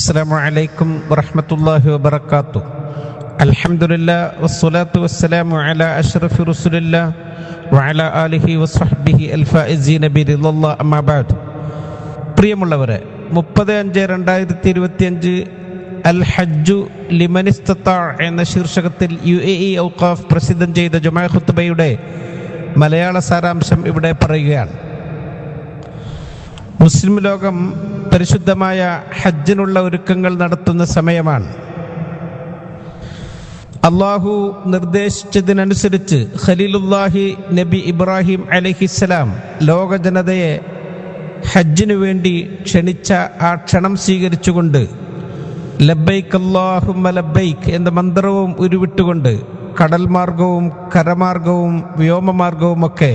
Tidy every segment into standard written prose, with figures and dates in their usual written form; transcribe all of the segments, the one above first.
അസ്സലാമു അലൈക്കും വറഹ്മത്തുള്ളാഹി വബറകാതുഹു. അൽഹംദുലില്ലാഹ് വസ്സലാത്തു വസ്സലാമു അലാ അഷ്റഫി റസൂലില്ലാഹ് വഅലാ ആലിഹി വസ്വഹ്ബിഹി അൽഫായിസീന ബിറിളല്ലാഹ് അമ്മാ ബഅദ്. പ്രിയമുള്ളവരെ, 30/5/2025 അൽ ഹജ്ജു ലിമനിസ്തതാ എന്ന ശീർഷകത്തിൽ UAE ഔഖാഫ് പ്രസിദ്ധം ചെയ്ത ജുമാ ഖുത്ബയുടെ മലയാള സാരാംശം ഇവിടെ പറയുകയാണ്. മുസ്ലിം ലോകം പരിശുദ്ധമായ ഹജ്ജിനുള്ള ഒരുക്കങ്ങൾ നടത്തുന്ന സമയമാണ്. അള്ളാഹു നിർദ്ദേശിച്ചതിനനുസരിച്ച് ഖലീലുല്ലാഹി നബി ഇബ്രാഹിം അലൈഹിസ്സലാം ലോക ജനതയെ ഹജ്ജിനു വേണ്ടി ക്ഷണിച്ച ആ ക്ഷണം സ്വീകരിച്ചുകൊണ്ട് ലബ്ബൈക് അല്ലാഹുമ്മ ലബ്ബൈക് എന്ന മന്ത്രവും ഉരുവിട്ടുകൊണ്ട് കടൽ മാർഗവും കരമാർഗവും വ്യോമമാർഗവുമൊക്കെ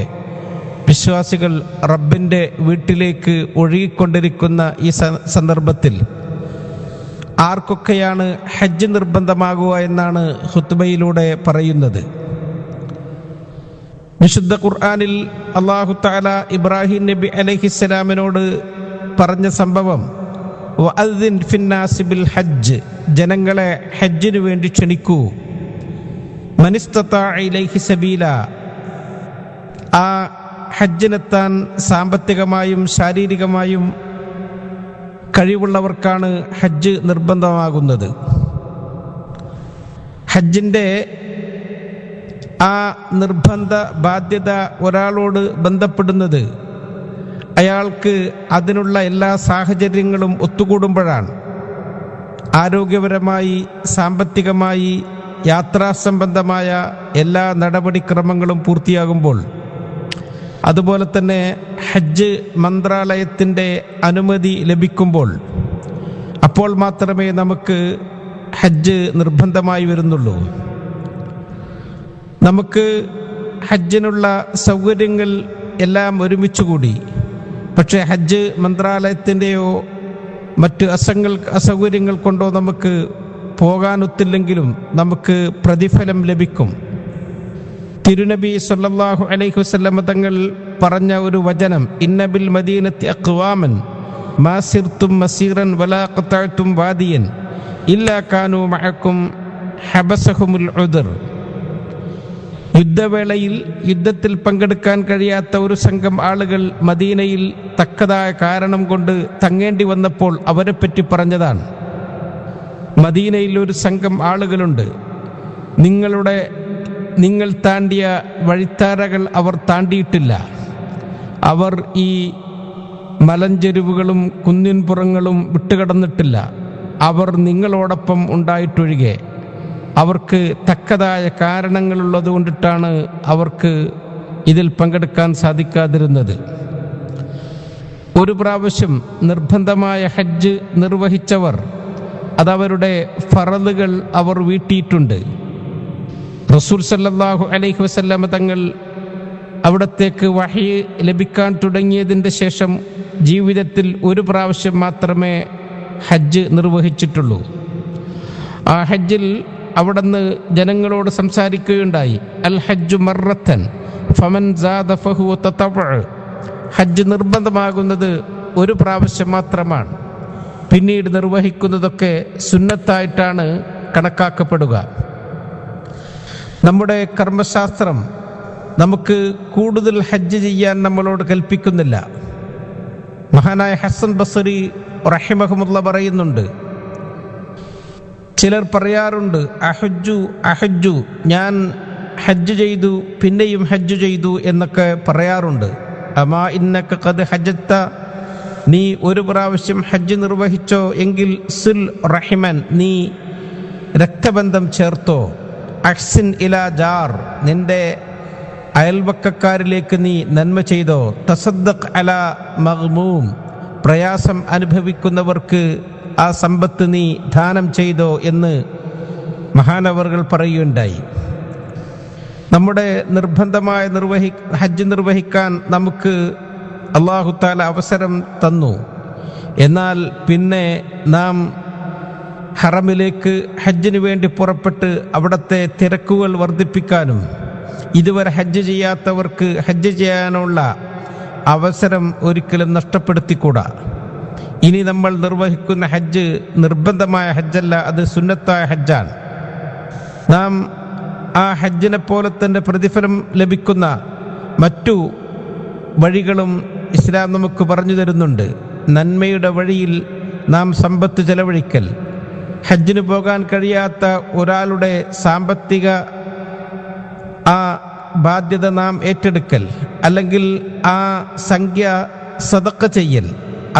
വിശ്വാസികൾ റബ്ബിൻ്റെ വീട്ടിലേക്ക് ഒഴുകിക്കൊണ്ടിരിക്കുന്ന ഈ സന്ദർഭത്തിൽ ആർക്കൊക്കെയാണ് ഹജ്ജ് നിർബന്ധമാകുക എന്നാണ് ഖുത്ബയിലൂടെ പറയുന്നത്. വിശുദ്ധ ഖുർആനിൽ അല്ലാഹു തആല ഇബ്രാഹിം നബി അലൈഹിസ്സലാമിനോട് പറഞ്ഞ സംഭവം വഅദ്ദിൻ ഫിന്നാസി ബിൽ ഹജ്ജ്, ജനങ്ങളെ ഹജ്ജിനു വേണ്ടി ക്ഷണിക്കൂ. മനിസ്തതാ ഇലൈഹി സബീല, ആ ഹജ്ജിനെത്താൻ സാമ്പത്തികമായും ശാരീരികമായും കഴിവുള്ളവർക്കാണ് ഹജ്ജ് നിർബന്ധമാകുന്നത്. ഹജ്ജിൻ്റെ ആ നിർബന്ധ ബാധ്യത ഒരാളോട് ബന്ധപ്പെടുന്നത് അയാൾക്ക് അതിനുള്ള എല്ലാ സാഹചര്യങ്ങളും ഒത്തുകൂടുമ്പോഴാണ്. ആരോഗ്യപരമായി, സാമ്പത്തികമായി, യാത്രാ സംബന്ധമായ എല്ലാ നടപടിക്രമങ്ങളും പൂർത്തിയാകുമ്പോൾ, അതുപോലെ തന്നെ ഹജ്ജ് മന്ത്രാലയത്തിൻ്റെ അനുമതി ലഭിക്കുമ്പോൾ, അപ്പോൾ മാത്രമേ നമുക്ക് ഹജ്ജ് നിർബന്ധമായി വരുന്നുള്ളൂ. നമുക്ക് ഹജ്ജിനുള്ള സൗകര്യങ്ങൾ എല്ലാം ഒരുമിച്ചുകൂടി, പക്ഷേ ഹജ്ജ് മന്ത്രാലയത്തിൻ്റെയോ മറ്റ് അസൗകര്യങ്ങൾ കൊണ്ടോ നമുക്ക് പോകാനൊത്തില്ലെങ്കിലും നമുക്ക് പ്രതിഫലം ലഭിക്കും. തിരുനബി സല്ലല്ലാഹു അലൈഹി വസല്ലം തങ്ങൾ പറഞ്ഞ ഒരു വചനം, ഇന്ന ബിൽ മദീനത്തി അഖ്വാമൻ മാ സിർതും മസീറൻ വലാ ഖതഅതും വാദിയൻ ഇല്ലാ കാനൂ മഅകും ഹബസഹുമുൽ ഉദ്ർ. യുദ്ധവേളയിൽ യുദ്ധത്തിൽ പങ്കെടുക്കാൻ കഴിയാത്ത ഒരു സംഘം ആളുകൾ മദീനയിൽ തക്കതായ കാരണം കൊണ്ട് തങ്ങേണ്ടി വന്നപ്പോൾ അവരെപ്പറ്റി പറഞ്ഞതാണ്. മദീനയിൽ ഒരു സംഘം ആളുകളുണ്ട്, നിങ്ങൾ താണ്ടിയ വഴിത്താരകൾ അവർ താണ്ടിയിട്ടില്ല. അവർ ഈ മലഞ്ചെരുവുകളും കുന്നിൻപുറങ്ങളും വിട്ടുകടന്നിട്ടില്ല. അവർ നിങ്ങളോടൊപ്പം ഉണ്ടായിട്ടൊഴികെ. അവർക്ക് തക്കതായ കാരണങ്ങളുള്ളത് കൊണ്ടിട്ടാണ് അവർക്ക് ഇതിൽ പങ്കെടുക്കാൻ സാധിക്കാതിരുന്നത്. ഒരു പ്രാവശ്യം നിർബന്ധമായ ഹജ്ജ് നിർവഹിച്ചവർ അതവരുടെ ഫറളുകൾ അവർ വീട്ടിയിട്ടുണ്ട്. റസൂൽ സല്ലല്ലാഹു അലൈഹി വസല്ലം തങ്ങൾ അവിടത്തേക്ക് വഹി ലഭിക്കാൻ തുടങ്ങിയതിൻ്റെ ശേഷം ജീവിതത്തിൽ ഒരു പ്രാവശ്യം മാത്രമേ ഹജ്ജ് നിർവഹിച്ചിട്ടുള്ളൂ. ആ ഹജ്ജിൽ അവിടുന്ന് ജനങ്ങളോട് സംസാരിക്കുകയുണ്ടായി. അൽ ഹജ്ജു മർറത്തൻ ഫമൻ സാദ ഫഹുവ തതവ്വ. ഹജ്ജ് നിർബന്ധമാകുന്നത് ഒരു പ്രാവശ്യം മാത്രമാണ്, പിന്നീട് നിർവഹിക്കുന്നതൊക്കെ സുന്നത്തായിട്ടാണ് കണക്കാക്കപ്പെടുക. നമ്മുടെ കർമ്മശാസ്ത്രം നമുക്ക് കൂടുതൽ ഹജ്ജ് ചെയ്യാൻ നമ്മളോട് കൽപ്പിക്കുന്നില്ല. മഹാനായ ഹസൻ ബസ്രി റഹിമഹുമുള്ള പറയുന്നുണ്ട്, ചിലർ പറയാറുണ്ട്, അഹജ്ജു, ഞാൻ ഹജ്ജ് ചെയ്തു പിന്നെയും ഹജ്ജ് ചെയ്തു എന്നൊക്കെ പറയാറുണ്ട്. അമാ ഇന്നക ഖദ് ഹജ്ജത്ത, നീ ഒരു പ്രാവശ്യം ഹജ്ജ് നിർവഹിച്ചോ എങ്കിൽ സുൽ റഹിമൻ, നീ രക്തബന്ധം ചേർത്തോ. അഹ്സിൻ ഇലാ ജാർ, നിന്റെ അയൽവക്കക്കാരിലേക്ക് നീ നന്മ ചെയ്തോ. തസദ്ദഖ് അലാ മഗ്മൂം, പ്രയാസം അനുഭവിക്കുന്നവർക്ക് ആ സമ്പത്ത് നീ ദാനം ചെയ്തോ എന്ന് മഹാനവറുകൾ പറയുകയുണ്ടായി. നമ്മുടെ നിർബന്ധമായ ഹജ്ജ് നിർവഹിക്കാൻ നമുക്ക് അല്ലാഹു തആല അവസരം തന്നു. എന്നാൽ പിന്നെ നാം ഹറമിലേക്ക് ഹജ്ജിന് വേണ്ടി പുറപ്പെട്ട് അവിടുത്തെ തിരക്കുകൾ വർദ്ധിപ്പിക്കാനും ഇതുവരെ ഹജ്ജ് ചെയ്യാത്തവർക്ക് ഹജ്ജ് ചെയ്യാനുള്ള അവസരം ഒരിക്കലും നഷ്ടപ്പെടുത്തിക്കൂടാ. ഇനി നമ്മൾ നിർവഹിക്കുന്ന ഹജ്ജ് നിർബന്ധമായ ഹജ്ജല്ല, അത് സുന്നത്തായ ഹജ്ജാണ്. നാം ആ ഹജ്ജിനെ പോലെ തന്നെ പ്രതിഫലം ലഭിക്കുന്ന മറ്റു വഴികളും ഇസ്ലാം നമുക്ക് പറഞ്ഞു തരുന്നുണ്ട്. നന്മയുടെ വഴിയിൽ നാം സമ്പത്ത് ചെലവഴിക്കൽ, ഹജ്ജിന് പോകാൻ കഴിയാത്ത ഒരാളുടെ സാമ്പത്തിക ആ ബാധ്യത നാം ഏറ്റെടുക്കൽ, അല്ലെങ്കിൽ ആ സംഖ്യ സദഖ ചെയ്യൽ,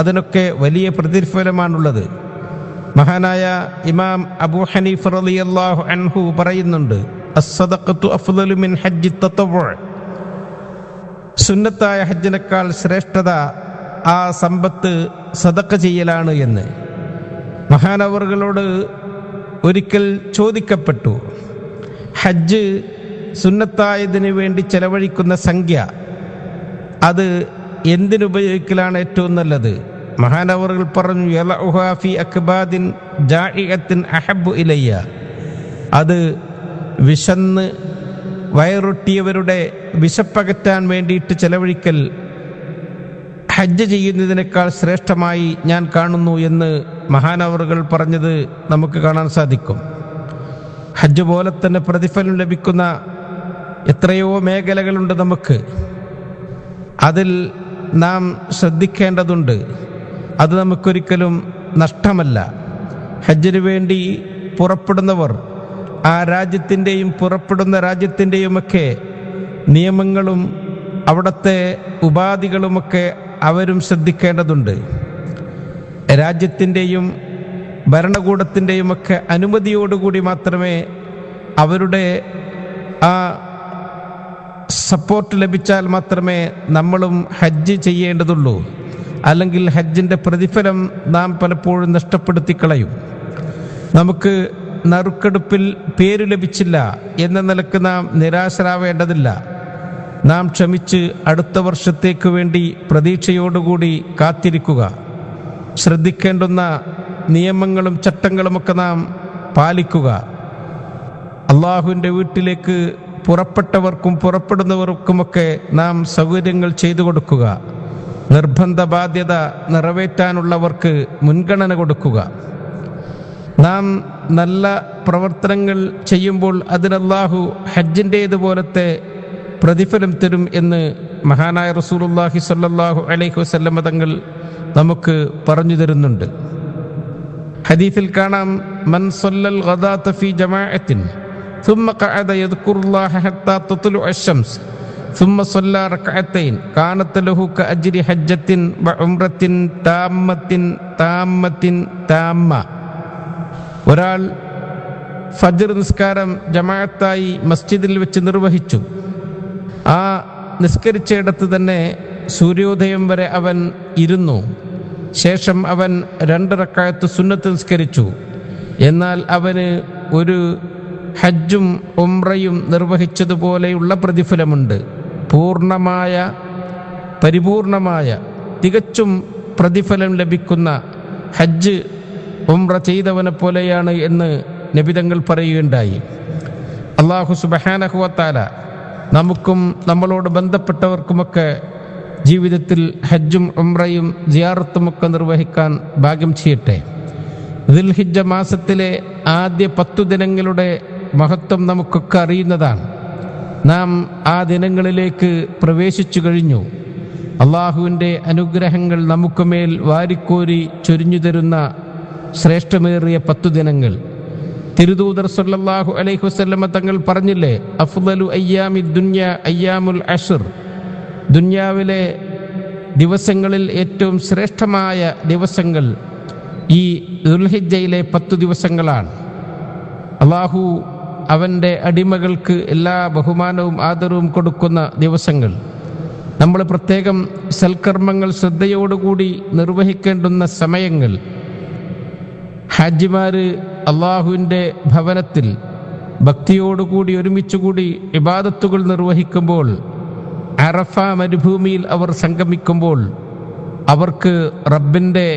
അതിനൊക്കെ വലിയ പ്രതിഫലമാണുള്ളത്. മഹാനായ ഇമാം അബൂ ഹനീഫ റളിയല്ലാഹു അൻഹു പറയുന്നുണ്ട്, അസ്സദഖത്തു അഫ്ളലു മിൻ ഹജ്ജി തതവ്വു, സുന്നത്തായ ഹജ്ജിനേക്കാൾ ശ്രേഷ്ഠത ആ സമ്പത്ത് സദഖ ചെയ്യലാണ് എന്ന്. മഹാനവറുകളോട് ഒരിക്കൽ ചോദിക്കപ്പെട്ടു, ഹജ്ജ് സുന്നത്തായതിനു വേണ്ടി ചെലവഴിക്കുന്ന സംഖ്യ അത് എന്തിനുപയോഗിക്കലാണ് ഏറ്റവും നല്ലത്? മഹാനവറുകൾ പറഞ്ഞു, യലഉഹാ ഫി അക്ബാദിൻ ജാഇഅത്തിൻ അഹബ്ബു ഇലയ്യ, അത് വിശന്ന് വയറൊട്ടിയവരുടെ വിശപ്പകറ്റാൻ വേണ്ടിയിട്ട് ചെലവഴിക്കൽ ഹജ്ജ് ചെയ്യുന്നതിനേക്കാൾ ശ്രേഷ്ഠമായി ഞാൻ കാണുന്നു എന്ന് മഹാനവറുകൾ പറഞ്ഞത് നമുക്ക് കാണാൻ സാധിക്കും. ഹജ്ജ് പോലെ തന്നെ പ്രതിഫലം ലഭിക്കുന്ന എത്രയോ മേഖലകളുണ്ട് നമുക്ക്. അതിൽ നാം ശ്രദ്ധിക്കേണ്ടതുണ്ട്. അത് നമുക്കൊരിക്കലും നഷ്ടമല്ല. ഹജ്ജിന് വേണ്ടി പുറപ്പെടുന്നവർ ആ രാജ്യത്തിൻ്റെയും പുറപ്പെടുന്ന രാജ്യത്തിൻ്റെയുമൊക്കെ നിയമങ്ങളും അവിടുത്തെ ഉപാധികളുമൊക്കെ അവരും ശ്രദ്ധിക്കേണ്ടതുണ്ട്. രാജ്യത്തിൻ്റെയും ഭരണകൂടത്തിൻ്റെയും ഒക്കെ അനുമതിയോടുകൂടി മാത്രമേ അവരുടെ ആ സപ്പോർട്ട് ലഭിച്ചാൽ മാത്രമേ നമ്മളും ഹജ്ജ് ചെയ്യേണ്ടതുള്ളൂ. അല്ലെങ്കിൽ ഹജ്ജിൻ്റെ പ്രതിഫലം നാം പലപ്പോഴും നഷ്ടപ്പെടുത്തി കളയും. നമുക്ക് നറുക്കെടുപ്പിൽ പേര് ലഭിച്ചില്ല എന്ന നിലക്ക് നാം നിരാശരാവേണ്ടതില്ല. നാം ക്ഷമിച്ച് അടുത്ത വർഷത്തേക്ക് വേണ്ടി പ്രതീക്ഷയോടുകൂടി കാത്തിരിക്കുക. ശ്രദ്ധിക്കേണ്ടുന്ന നിയമങ്ങളും ചട്ടങ്ങളുമൊക്കെ നാം പാലിക്കുക. അള്ളാഹുവിൻ്റെ വീട്ടിലേക്ക് പുറപ്പെട്ടവർക്കും പുറപ്പെടുന്നവർക്കുമൊക്കെ നാം സൗകര്യങ്ങൾ ചെയ്തു കൊടുക്കുക. നിർബന്ധ ബാധ്യത നിറവേറ്റാനുള്ളവർക്ക് മുൻഗണന കൊടുക്കുക. നാം നല്ല പ്രവർത്തനങ്ങൾ ചെയ്യുമ്പോൾ അതിന് അല്ലാഹു ഹജ്ജിൻ്റേതുപോലത്തെ പ്രതിഫലം തരും എന്ന് മഹാനായ റസൂലുള്ളാഹി സ്വല്ലല്ലാഹു അലൈഹി വസല്ലം തങ്ങൾ നമുക്ക് പറഞ്ഞു തരുന്നുണ്ട്. ഹദീസിൽ കാണാം, മൻ സല്ലൽ ഗദാത ഫീ ജമാഅത്തിൻ ثم قعد يذكر الله حتى تطلع الشمس ثم صلى ركعتين كانت له كأجر حجة وعمرة تامة تامة. ഒരാൾ ഫജ്ർ നിസ്കാരം ജമാഅത്തായി മസ്ജിദിൽ വെച്ച് നിർവഹിച്ചു. ആ നിസ്കരിച്ചിടത്ത് തന്നെ സൂര്യോദയം വരെ അവൻ ഇരുന്നു. ശേഷം അവൻ 2 റക്അത്ത് സുന്നത്ത് നിസ്കരിച്ചു. എന്നാൽ അവന് ഒരു ഹജ്ജും ഉംറയും നിർവഹിച്ചതുപോലെയുള്ള പ്രതിഫലമുണ്ട്. പരിപൂർണമായ തികച്ചും പ്രതിഫലം ലഭിക്കുന്ന ഹജ്ജ് ഉംറ ചെയ്തവനെ പോലെയാണ് എന്ന് നബിതങ്ങൾ പറയുകയുണ്ടായി. അല്ലാഹു സുബ്ഹാനഹു വ തആല നമുക്കും നമ്മളോട് ബന്ധപ്പെട്ടവർക്കുമൊക്കെ ജീവിതത്തിൽ ഹജ്ജും ഉംറയും സിയാറത്തുമൊക്കെ നിർവഹിക്കാൻ ഭാഗ്യം ചെയ്യട്ടെ. ദുൽഹിജ്ജ മാസത്തിലെ ആദ്യ 10 ദിനങ്ങളുടെ മഹത്വം നമുക്കൊക്കെ അറിയുന്നതാണ്. നാം ആ ദിനങ്ങളിലേക്ക് പ്രവേശിച്ചു കഴിഞ്ഞു. അള്ളാഹുവിൻ്റെ അനുഗ്രഹങ്ങൾ നമുക്കുമേൽ വാരിക്കോരി ചൊരിഞ്ഞു തരുന്ന ശ്രേഷ്ഠമേറിയ 10 ദിനങ്ങൾ. തിരുദൂതർ സല്ലല്ലാഹു അലൈഹി വസല്ലം തങ്ങൾ പറഞ്ഞില്ലേ, അഫ്ളലു അയ്യാമി ദുനിയ അയ്യാമുൽ അശ്ർ, ദുനിയാവിലെ ദിവസങ്ങളിൽ ഏറ്റവും ശ്രേഷ്ഠമായ ദിവസങ്ങൾ ഈ ദുൽഹിജ്ജയിലെ 10 ദിവസങ്ങളാണ്. അള്ളാഹു അവൻ്റെ അടിമകൾക്ക് എല്ലാ ബഹുമാനവും ആദരവും കൊടുക്കുന്ന ദിവസങ്ങൾ. നമ്മൾ പ്രത്യേകം സൽക്കർമ്മങ്ങൾ ശ്രദ്ധയോടുകൂടി നിർവഹിക്കേണ്ടുന്ന സമയങ്ങൾ. ഹാജിമാര് അള്ളാഹുവിൻ്റെ ഭവനത്തിൽ ഭക്തിയോടുകൂടി ഒരുമിച്ചുകൂടി ഇബാദത്തുകൾ നിർവഹിക്കുമ്പോൾ, അറഫ മരുഭൂമിയിൽ അവർ സംഗമിക്കുമ്പോൾ അവർക്ക് റബ്ബിൻ്റെ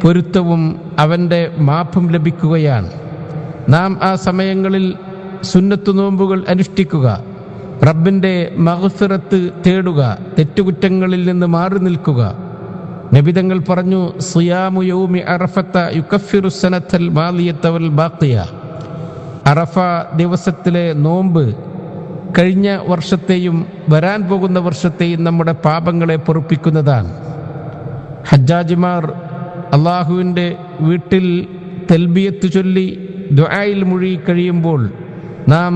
പൊരുത്തവും അവൻ്റെ മാപ്പും ലഭിക്കുകയാണ്. നാം ആ സമയങ്ങളിൽ സുന്നത്ത് നോമ്പുകൾ അനുഷ്ഠിക്കുക, റബ്ബിൻ്റെ മഗ്ഫിറത്ത് തേടുക, തെറ്റുകുറ്റങ്ങളിൽ നിന്ന് മാറി നിൽക്കുക. നബിതങ്ങൾ പറഞ്ഞു, സിയാമു യൗമി അറഫത യുകഫിറു സനതൽ മാദിയത വൽ ബാഖിയ. അറഫ ദിവസത്തിലെ നോമ്പ് കഴിഞ്ഞ വർഷത്തെയും വരാൻ പോകുന്ന വർഷത്തെയും നമ്മുടെ പാപങ്ങളെ പൊറുപ്പിക്കുന്നതാണ്. ഹജ്ജാജിമാർ അള്ളാഹുവിൻ്റെ വീട്ടിൽ തൽബിയത്ത് ചൊല്ലി ദുആയിൽ മുഴുകി കഴിയുമ്പോൾ നാം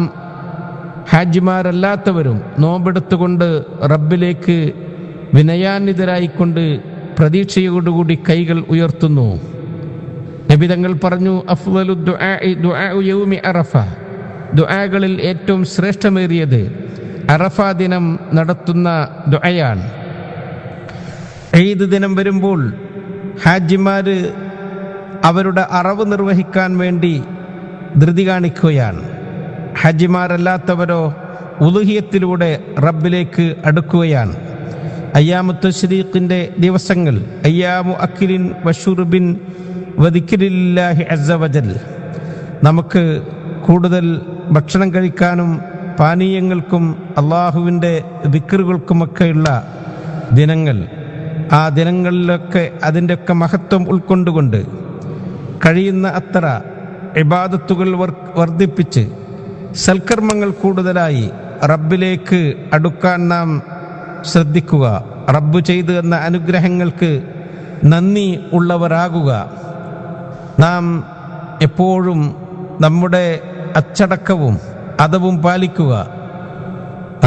ഹാജിമാരല്ലാത്തവരും നോമ്പെടുത്തുകൊണ്ട് റബ്ബിലേക്ക് വിനയാന്വിതരായിക്കൊണ്ട് പ്രതീക്ഷയോടുകൂടി കൈകൾ ഉയർത്തുന്നു. നബിതങ്ങൾ പറഞ്ഞു, അഫ്ളലു ദുആഇ ദുആഉ യൗമി അറഫ. ദുആകളിൽ ഏറ്റവും ശ്രേഷ്ഠമേറിയത് അറഫ ദിനം നടത്തുന്ന ദുആയാണ്. ഈദ് ദിനം വരുമ്പോൾ ഹാജിമാര് അവരുടെ അറവ് നിർവഹിക്കാൻ വേണ്ടി ധൃതി കാണിക്കുകയാണ്. ഹാജിമാരല്ലാത്തവരോ ഉളുഹിയത്തിലൂടെ റബ്ബിലേക്ക് അടുക്കുകയാണ്. അയ്യാമു തശ്രീഖിന്റെ ദിവസങ്ങൾ അയ്യാമു അക്കിലിൻ വശുർബിൻ വദിക്രില്ലാഹി അസ്സ വജൽ. നമുക്ക് കൂടുതൽ ഭക്ഷണം കഴിക്കാനും പാനീയങ്ങൾക്കും അള്ളാഹുവിൻ്റെ ദിക്റുകൾക്കുമൊക്കെയുള്ള ദിനങ്ങൾ. ആ ദിനങ്ങളിലൊക്കെ അതിൻ്റെയൊക്കെ മഹത്വം ഉൾക്കൊണ്ടുകൊണ്ട് കഴിയുന്ന അത്ര ഇബാദത്തുകൾ വർദ്ധിപ്പിച്ച് സൽക്കർമ്മങ്ങൾ കൂടുതലായി റബ്ബിലേക്ക് അടുക്കാൻ നാം ശ്രദ്ധിക്കുക. റബ്ബ് ചെയ്തു തന്ന അനുഗ്രഹങ്ങൾക്ക് നന്ദി ഉള്ളവരാകുക. നാം എപ്പോഴും നമ്മുടെ അച്ചടക്കവും അദബും പാലിക്കുക.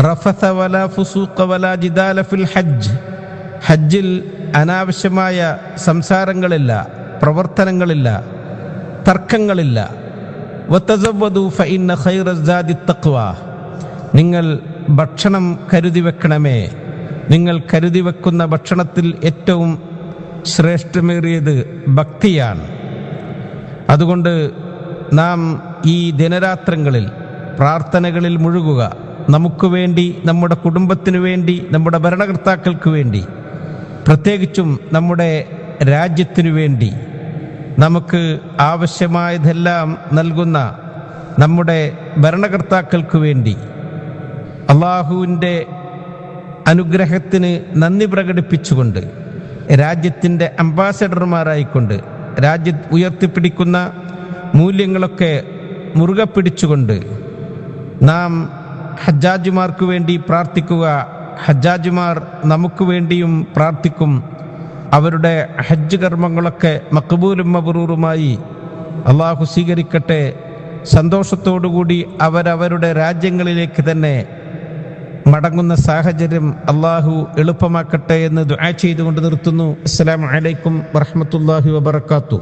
റഫസ വലാ ഫുസൂഖ വലാ ജിദാല ഫിൽ ഹജ്ജ്. ഹജ്ജിൽ അനാവശ്യമായ സംസാരങ്ങളില്ല, പ്രവർത്തനങ്ങളില്ല, തർക്കങ്ങളില്ല. വതസവ്വദു ഫഇന്ന ഖൈറസ്സാദി തഖ്വ. നിങ്ങൾ ഭക്ഷണം കരുതി വെക്കണമേ. നിങ്ങൾ കരുതി വെക്കുന്ന ഭക്ഷണത്തിൽ ഏറ്റവും ശ്രേഷ്ഠമേറിയത് ഭക്തിയാണ്. അതുകൊണ്ട് നാം ഈ ദിനരാത്രങ്ങളിൽ പ്രാർത്ഥനകളിൽ മുഴുകുക. നമുക്ക് വേണ്ടി, നമ്മുടെ കുടുംബത്തിനു വേണ്ടി, നമ്മുടെ ഭരണകർത്താക്കൾക്ക് വേണ്ടി, പ്രത്യേകിച്ചും നമ്മുടെ രാജ്യത്തിനു വേണ്ടി, നമുക്ക് ആവശ്യമായതെല്ലാം നൽകുന്ന നമ്മുടെ ഭരണകർത്താക്കൾക്ക് വേണ്ടി അള്ളാഹുവിൻ്റെ അനുഗ്രഹത്തിന് നന്ദി പ്രകടിപ്പിച്ചുകൊണ്ട് രാജ്യത്തിൻ്റെ അംബാസഡർമാരായിക്കൊണ്ട് രാജ്യം ഉയർത്തിപ്പിടിക്കുന്ന മൂല്യങ്ങളൊക്കെ മുറുകെ പിടിച്ചുകൊണ്ട് നാം ഹജ്ജാജിമാർക്ക് വേണ്ടി പ്രാർത്ഥിക്കുക. ഹജ്ജാജിമാർ നമുക്ക് വേണ്ടിയും പ്രാർത്ഥിക്കും. അവരുടെ ഹജ്ജ് കർമ്മങ്ങളൊക്കെ മഖ്ബൂലും മബ്റൂറുമായി അള്ളാഹു സ്വീകരിക്കട്ടെ. സന്തോഷത്തോടുകൂടി അവരവരുടെ രാജ്യങ്ങളിലേക്ക് തന്നെ മടങ്ങുന്ന സാഹചര്യം അള്ളാഹു എളുപ്പമാക്കട്ടെ എന്ന് ദുആ ചെയ്തുകൊണ്ട് നിർത്തുന്നു. അസ്സലാമു അലൈക്കും വറഹ്മത്തുള്ളാഹി വബറകാതുഹു.